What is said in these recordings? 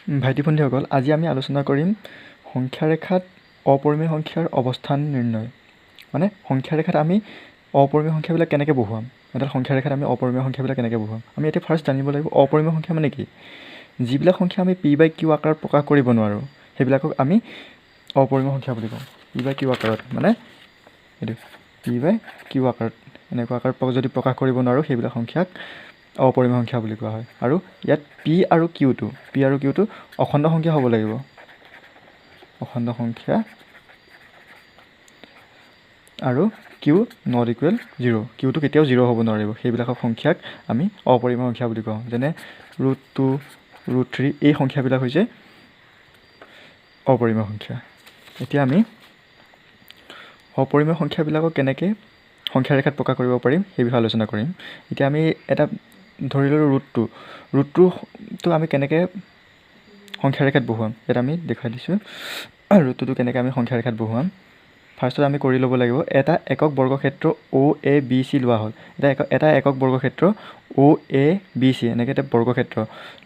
ভাইটি ভণ্টিসকল, আজি আমি আলোচনা কৰিম সংখ্যা ৰেখাত অপৰিমেয় সংখ্যাৰ অৱস্থান নিৰ্ণয়। মানে সংখ্যা ৰেখাত আমি অপৰিমেয় সংখ্যাবিলাক কেনেকৈ বহুৱাম, এডাল সংখ্যা ৰেখাত আমি অপৰিমেয় সংখ্যাবিলাক কেনেকৈ বহুৱাম। আমি এতিয়া ফাৰ্ষ্ট জানিব লাগিব অপৰিমেয় সংখ্যা মানে কি। যিবিলাক সংখ্যা আমি p/q আকাৰত প্ৰকাশ কৰিব নোৱাৰোঁ সেইবিলাকক আমি অপৰিমেয় সংখ্যা বুলি কওঁ। p/q আকাৰত মানে এইটো p/q আকাৰত, এনেকুৱা আকাৰত যদি প্ৰকাশ কৰিব নোৱাৰোঁ সেইবিলাক সংখ্যাক অপৰিমেয় সংখ্যা বুলি কোৱা হয়। আৰু ইয়াত p আৰু qটো অখণ্ড সংখ্যা হ'ব লাগিব, অখণ্ড সংখ্যা। আৰু q ≠ 0, qটো কেতিয়াও 0 হ'ব নোৱাৰিব। সেইবিলাকৰ সংখ্যাক আমি অপৰিমেয় সংখ্যা বুলি কওঁ। যেনে √2, √3 এই সংখ্যাবিলাক হৈছে অপৰিমেয় সংখ্যা। এতিয়া আমি অপৰিমেয় সংখ্যাবিলাকক কেনেকৈ সংখ্যা ৰেখাত প্ৰকাশ কৰিব পাৰিম সেই বিষয়ে আলোচনা কৰিম। এতিয়া আমি এটা ধৰি ল'লোঁ √2টো আমি কেনেকৈ সংখ্যা ৰেখাত বহুৱাম ইয়াত আমি দেখাই দিছোঁ। √2টো কেনেকৈ আমি সংখ্যা ৰেখাত বহুৱাম, ফাৰ্ষ্টত আমি কৰি ল'ব লাগিব এটা একক বৰ্গক্ষেত্ৰ OABC লোৱা হ'ল। এটা একক বৰ্গক্ষেত্ৰ OABC এনেকৈ এটা বৰ্গক্ষেত্ৰ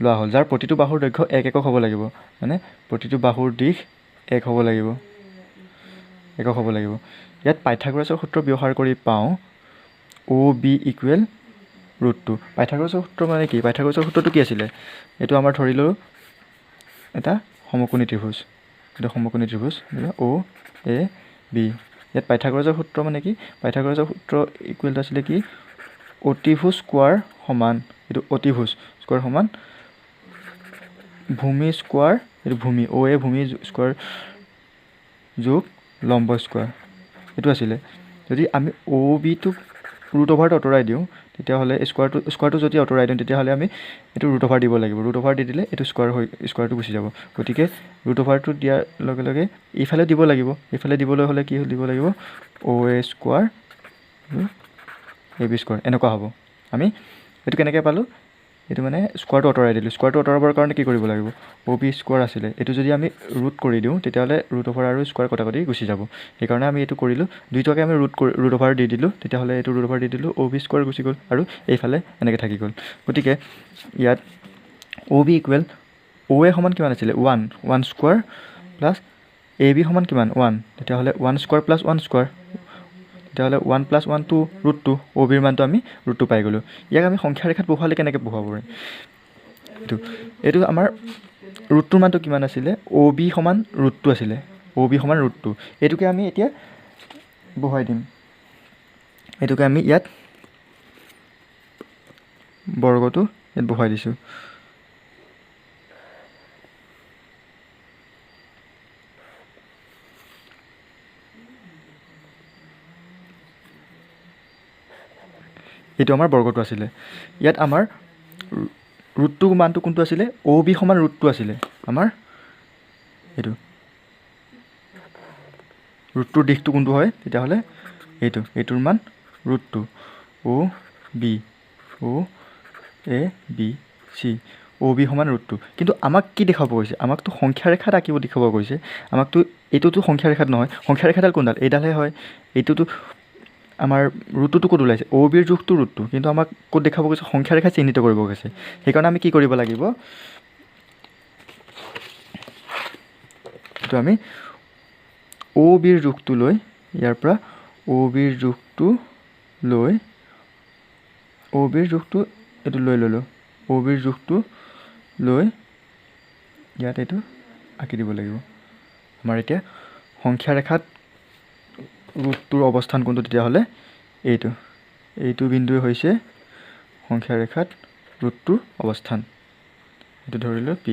লোৱা হ'ল, যাৰ প্ৰতিটো বাহুৰ দৈৰ্ঘ্য 1 একক হ'ব লাগিব। মানে প্ৰতিটো বাহুৰ দিশ 1 হ'ব লাগিব, একক হ'ব লাগিব। ইয়াত পাইথাগোৰাছৰ সূত্ৰ ব্যৱহাৰ কৰি পাওঁ OB = √2। পাইথাগোৰাছৰ সূত্ৰ মানে কি? পাইথাগোৰাছৰ সূত্ৰটো কি আছিলে? এইটো আমাৰ ধৰিলোঁ এটা সমকোণী ত্ৰিভুজ, এটা সমকোণী ত্ৰিভুজ OAB। ইয়াত পাইথাগোৰাছৰ সূত্ৰ মানে কি? পাইথাগোৰাছৰ সূত্ৰ ইকুৱেলটো আছিলে কি? অতিভুজ স্কোৱাৰ সমান, এইটো অতিভুজ স্কোৱাৰ সমান ভূমি স্কোৱাৰ, এইটো ভূমি OA ভূমি স্কোৱাৰ যোগ লম্ব স্কোৱাৰ, এইটো আছিলে। যদি আমি OBটোক √ওভাৰটো আঁতৰাই দিওঁ তেতিয়াহ'লে স্কোৱাৰটো যদি আঁতৰাই দিওঁ তেতিয়াহ'লে আমি এইটো √ওভাৰ দিব লাগিব। √ওভাৰ দি দিলে এইটো স্কোৱাৰটো গুচি যাব। গতিকে √ওভাৰটো দিয়াৰ লগে লগে এইফালে দিব লাগিব। এইফালে দিবলৈ হ'লে কি দিব লাগিব? OA স্কোৱাৰ AB স্কোৱাৰ, এনেকুৱা হ'ব। আমি এইটো কেনেকৈ পালোঁ? এইটো মানে স্কোৱাৰটো আঁতৰাই দিলোঁ। স্কোৱাৰটো আঁতৰাবৰ কাৰণে কি কৰিব লাগিব? OB স্কোৱাৰ আছিলে, এইটো যদি আমি ৰুট কৰি দিওঁ তেতিয়াহ'লে √ওভাৰ আৰু স্কোৱাৰ কটাকটি গুচি যাব। সেইকাৰণে আমি এইটো কৰিলোঁ, দুইটাকে আমি √ওভাৰ দি দিলোঁ, তেতিয়াহ'লে এইটো √ওভাৰ দি দিলোঁ, OB স্কোৱাৰ গুচি গ'ল আৰু এইফালে এনেকৈ থাকি গ'ল। গতিকে ইয়াত OB = OA সমান কিমান আছিলে? 1 স্কোৱাৰ প্লাছ AB সমান কিমান? 1। তেতিয়াহ'লে 1 স্কোৱাৰ প্লাছ 1 স্কোৱাৰ, তেতিয়াহ'লে 1 + 1 √2। OBৰ মানটো আমি √2 পাই গ'লোঁ। ইয়াক আমি সংখ্যা ৰেখাত বহুৱালে কেনেকৈ বহুৱাব পাৰিম? এইটো আমাৰ √2ৰ মানটো কিমান আছিলে? OB সমান √2 আছিলে, OB সমান √2। এইটোকে আমি এতিয়া বহুৱাই দিম। এইটোকে আমি ইয়াত বৰ্গটো ইয়াত বহুৱাই দিছোঁ। এইটো আমাৰ বৰ্গটো আছিলে। ইয়াত আমাৰ √2 মানটো কোনটো আছিলে? OB সমান √2 আছিলে আমাৰ। √2ৰ দিশটো কোনটো হয় তেতিয়াহ'লে? এইটোৰ মান √2। OABC, OB সমান √2। কিন্তু আমাক কি দেখাব কৈছে? আমাকতো সংখ্যা ৰেখাত আঁকিব দেখাব কৈছে। আমাকতো এইটোতো সংখ্যা ৰেখাত নহয়, সংখ্যা ৰেখাডাল কোনডাল? এইডালহে হয়। এইটোতো আমাৰ √2টো ক'ত ওলাইছে? OBৰ জোখটো √2, কিন্তু আমাক ক'ত দেখাব কৈছে? সংখ্যা ৰেখা চিহ্নিত কৰিব কৈছে। সেইকাৰণে আমি কি কৰিব লাগিব? এইটো আমি OBৰ জোখটো লৈ, ইয়াৰ পৰা OBৰ জোখটো এইটো লৈ ল'লোঁ। OBৰ জোখটো লৈ ইয়াত এইটো আঁকি দিব লাগিব। আমাৰ এতিয়া সংখ্যা ৰেখাত √2ৰ অৱস্থান কোনটো? তেতিয়াহ'লে এইটো বিন্দুৱে হৈছে সংখ্যা ৰেখাত √2ৰ অৱস্থান। এইটো ধৰিলোঁ P,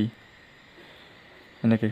এনেকৈ।